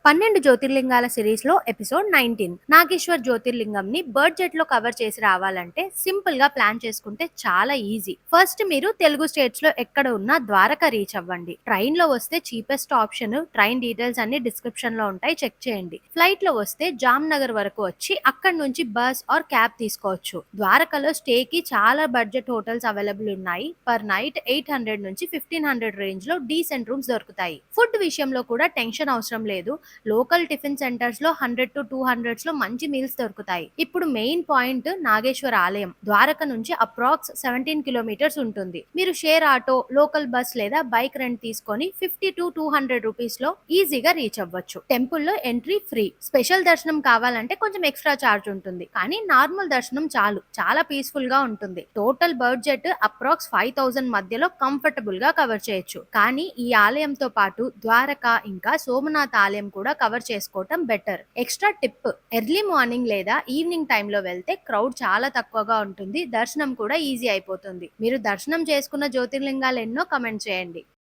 12 జ్యోతిర్లింగాల series లో episode 19 Nageshwar జ్యోతిర్లింగం ని బడ్జెట్ లో కవర్ చేసి రావాలంటే సింపుల్ గా ప్లాన్ చేసుకుంటే చాలా ఈజీ. ఫస్ట్ మీరు తెలుగు స్టేట్స్ లో ఎక్కడ ఉన్నా ద్వారకా రీచ్ అవ్వండి. ట్రైన్ లో వస్తే చీపెస్ట్ ఆప్షన్, ట్రైన్ డీటెయిల్స్ అన్ని డిస్క్రిప్షన్ లో ఉంటాయి, చెక్ చేయండి. ఫ్లైట్ లో వస్తే జామ్ నగర్ వరకు వచ్చి అక్కడ నుంచి బస్ ఆర్ క్యాబ్ తీసుకోవచ్చు. ద్వారకలో స్టే కి చాలా బడ్జెట్ హోటల్స్ అవైలబుల్ ఉన్నాయి. పర్ నైట్ 800 నుంచి 1500 రేంజ్ లో డీసెంట్ రూమ్స్ దొరుకుతాయి. ఫుడ్ విషయంలో కూడా టెన్షన్ అవసరం లేదు. లోకల్ టిఫిన్ సెంటర్స్ లో 100 to 200 లో మంచి మీల్స్ దొరుకుతాయి. ఇప్పుడు మెయిన్ పాయింట్ నాగేశ్వర ఆలయం ద్వారక నుంచి అప్రాక్స్ 17 కిలోమీటర్స్ ఉంటుంది. మీరు షేర్ ఆటో, లోకల్ బస్ లేదా బైక్ రెంట్ తీసుకొని 50 to 200 రూపీస్ లో ఈజీగా రీచ్ అవ్వచ్చు. టెంపుల్ లో ఎంట్రీ ఫ్రీ. స్పెషల్ దర్శనం కావాలంటే కొంచెం ఎక్స్ట్రా చార్జ్ ఉంటుంది, కానీ నార్మల్ దర్శనం చాలు, చాలా పీస్ఫుల్ గా ఉంటుంది. టోటల్ బడ్జెట్ అప్రాక్స్ 5000 మధ్యలో కంఫర్టబుల్ గా కవర్ చేయొచ్చు. కానీ ఈ ఆలయంతో పాటు ద్వారక ఇంకా సోమనాథ్ ఆలయం కూడా కవర్ చేసుకోవటం better. Extra tip, early morning లేదా ఈవినింగ్ టైంలో వెళ్తే క్రౌడ్ చాలా తక్కువగా ఉంటుంది, దర్శనం కూడా ఈజీ అయిపోతుంది. మీరు దర్శనం చేసుకున్న జ్యోతిర్లింగాలు ఎన్నో కమెంట్ చేయండి.